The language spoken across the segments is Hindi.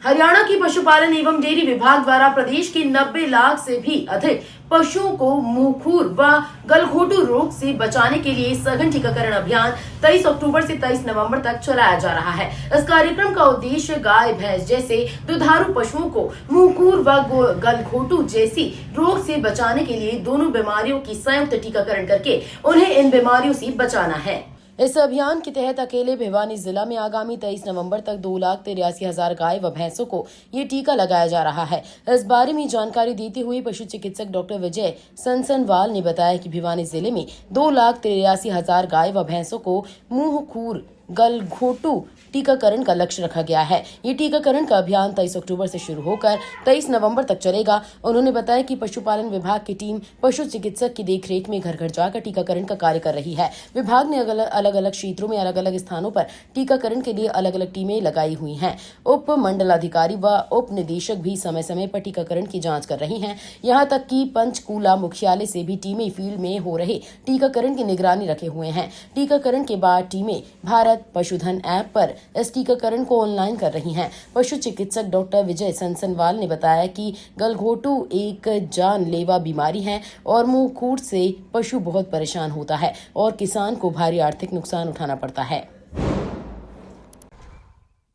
हरियाणा की पशुपालन एवं डेयरी विभाग द्वारा प्रदेश के 90 लाख से भी अधिक पशुओं को मुंहखुर व गलघोटू रोग से बचाने के लिए सघन टीकाकरण अभियान 23 अक्टूबर से 23 नवंबर तक चलाया जा रहा है। इस कार्यक्रम का उद्देश्य गाय भैंस जैसे दुधारू पशुओं को मुंहखुर व गलघोटू जैसी रोग से बचाने के लिए दोनों बीमारियों की संयुक्त टीकाकरण करके उन्हें इन बीमारियों से बचाना है। इस अभियान के तहत अकेले भिवानी जिला में आगामी 23 नवंबर तक 2,83,000 गाय व भैंसों को ये टीका लगाया जा रहा है। इस बारे में जानकारी देते हुए पशु चिकित्सक डॉक्टर विजय सनसनवाल ने बताया कि भिवानी जिले में 2,83,000 गाय व भैंसों को मुंहखुर गलघोटू टीकाकरण का लक्ष्य रखा गया है। ये टीकाकरण का अभियान 23 अक्टूबर से शुरू होकर 23 नवंबर तक चलेगा। उन्होंने बताया कि पशुपालन विभाग की टीम पशु चिकित्सक की देखरेख में घर घर जाकर टीकाकरण का कार्य कर रही है। विभाग ने अलग अलग क्षेत्रों में अलग अलग स्थानों पर टीकाकरण के लिए अलग अलग टीमें लगाई हुई हैं। उप मंडलाधिकारी व उप निदेशक भी समय समय पर टीकाकरण की जाँच कर रही है। यहाँ तक की पंचकूला मुख्यालय से भी टीमें फील्ड में हो रहे टीकाकरण की निगरानी रखे हुए हैं। टीकाकरण के बाद टीमें भारत पशुधन ऐप पर इस टीकाकरण को ऑनलाइन कर रही हैं। पशु चिकित्सक डॉक्टर विजय सनसनवाल ने बताया कि गलघोटू एक जानलेवा बीमारी है और मुंहखुर से पशु बहुत परेशान होता है और किसान को भारी आर्थिक नुकसान उठाना पड़ता है।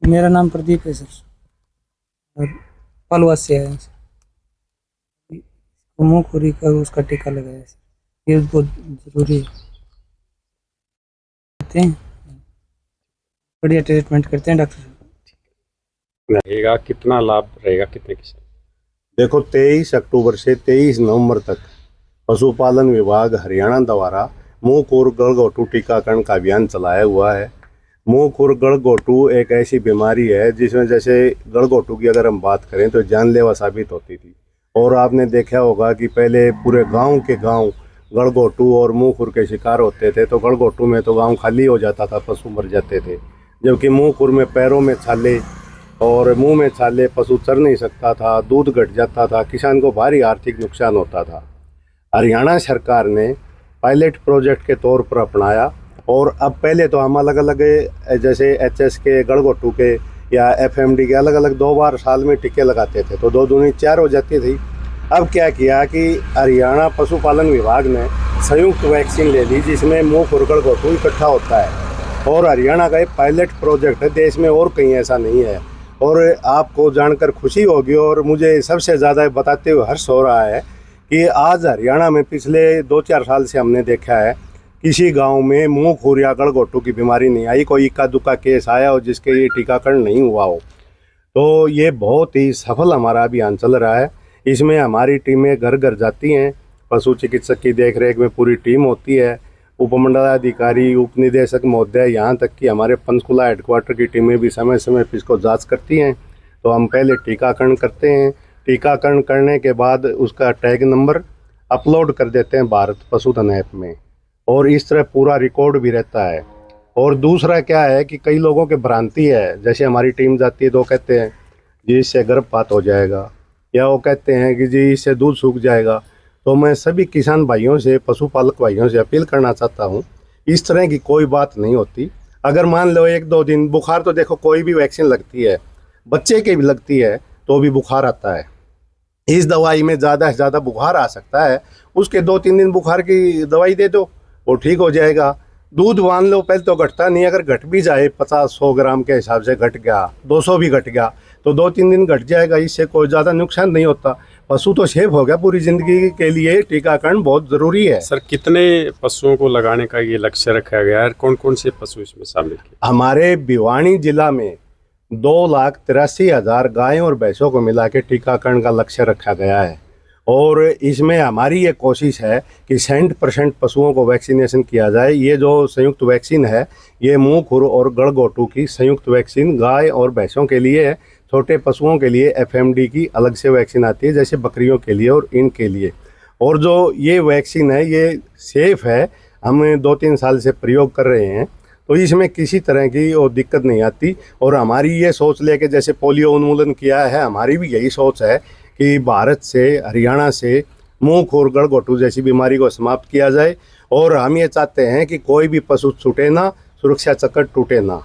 मेरा नाम प्रदीप है सर, और पलवत से है। मुंहखुरी का उसका टीका लगाया सर, ये बहुत जरूरी है। बढ़िया ट्रीटमेंट करते हैं डॉक्टर। रहेगा कितना लाभ रहेगा, कितने किसान? देखो 23 अक्टूबर से 23 नवंबर तक पशुपालन विभाग हरियाणा द्वारा मुंहखुर गलघोटू टीकाकरण का अभियान चलाया हुआ है। मुंहखुर गलघोटू एक ऐसी बीमारी है जिसमें जैसे गलघोटू की अगर हम बात करें तो जानलेवा साबित होती थी, और आपने देखा होगा कि पहले पूरे गांव के गांव गलघोटू और मुंहखुर के शिकार होते थे, तो गलघोटू में तो गांव खाली हो जाता था, पशु मर जाते थे। जबकि मुंहखुर में पैरों में छाले और मुंह में छाले, पशु चर नहीं सकता था, दूध घट जाता था, किसान को भारी आर्थिक नुकसान होता था। हरियाणा सरकार ने पायलट प्रोजेक्ट के तौर पर अपनाया, और अब पहले तो हम अलग अलग जैसे एचएस के, गलघोटू के या एफएमडी के अलग अलग 2 बार साल में टीके लगाते थे, तो 2 दूनी 4 हो जाती थी। अब क्या किया कि हरियाणा पशुपालन विभाग ने संयुक्त वैक्सीन ले ली जिसमें मुंहखुर गलघोटू इकट्ठा होता है, और हरियाणा का एक पायलट प्रोजेक्ट है, देश में और कहीं ऐसा नहीं है। और आपको जानकर खुशी होगी और मुझे सबसे ज़्यादा बताते हुए हर्ष हो रहा है कि आज हरियाणा में पिछले 2-4 साल से हमने देखा है किसी गांव में मुंहखुर या गलघोटू की बीमारी नहीं आई, कोई इक्का दुक्का केस आया हो जिसके लिए टीकाकरण नहीं हुआ हो। तो ये बहुत ही सफल हमारा अभियान चल रहा है। इसमें हमारी टीमें घर घर जाती हैं, पशु चिकित्सक की देखरेख में पूरी टीम होती है, उपमंडलाधिकारी, उप निदेशक महोदय, यहाँ तक कि हमारे पंचकूला हेडक्वार्टर की टीमें भी समय समय पर इसको जांच करती हैं। तो हम पहले टीकाकरण करते हैं, टीकाकरण करने के बाद उसका टैग नंबर अपलोड कर देते हैं भारत पशुधन ऐप में, और इस तरह पूरा रिकॉर्ड भी रहता है। और दूसरा क्या है कि कई लोगों के भ्रांति है, जैसे हमारी टीम जाती है तो कहते हैं जी इससे गर्भपात हो जाएगा, या वो कहते हैं कि जी इससे दूध सूख जाएगा। तो मैं सभी किसान भाइयों से, पशुपालक भाइयों से अपील करना चाहता हूँ, इस तरह की कोई बात नहीं होती। अगर मान लो 1-2 दिन बुखार, तो देखो कोई भी वैक्सीन लगती है, बच्चे की भी लगती है तो भी बुखार आता है। इस दवाई में ज़्यादा से ज़्यादा बुखार आ सकता है, उसके 2-3 दिन बुखार की दवाई दे दो, वो ठीक हो जाएगा। दूध मान लो पहले तो घटता नहीं, अगर घट भी जाए 50-100 ग्राम के हिसाब से घट गया, 200 भी घट गया, तो 2-3 दिन घट जाएगा, इससे कोई ज़्यादा नुकसान नहीं होता। पशु तो सेफ हो गया पूरी जिंदगी के लिए। टीकाकरण बहुत ज़रूरी है। सर कितने पशुओं को लगाने का ये लक्ष्य रखा गया है, कौन कौन से पशु इसमें शामिल किए? हमारे भिवानी जिला में 2,83,000 गायों और भैंसों को मिला के टीकाकरण का लक्ष्य रखा गया है, और इसमें हमारी ये कोशिश है कि 100% पशुओं को वैक्सीनेशन किया जाए। ये जो संयुक्त वैक्सीन है, ये मुंहखुर और गलघोटू की संयुक्त वैक्सीन गाय और भैंसों के लिए है। छोटे पशुओं के लिए एफएमडी की अलग से वैक्सीन आती है, जैसे बकरियों के लिए और इनके लिए। और जो ये वैक्सीन है ये सेफ़ है, हम 2-3 साल से प्रयोग कर रहे हैं, तो इसमें किसी तरह की वो दिक्कत नहीं आती। और हमारी ये सोच लेके जैसे पोलियो उन्मूलन किया है, हमारी भी यही सोच है कि भारत से, हरियाणा से मुंहखुर गलघोटू जैसी बीमारी को समाप्त किया जाए। और हम ये चाहते हैं कि कोई भी पशु छूटे ना, सुरक्षा चक्र टूटे ना।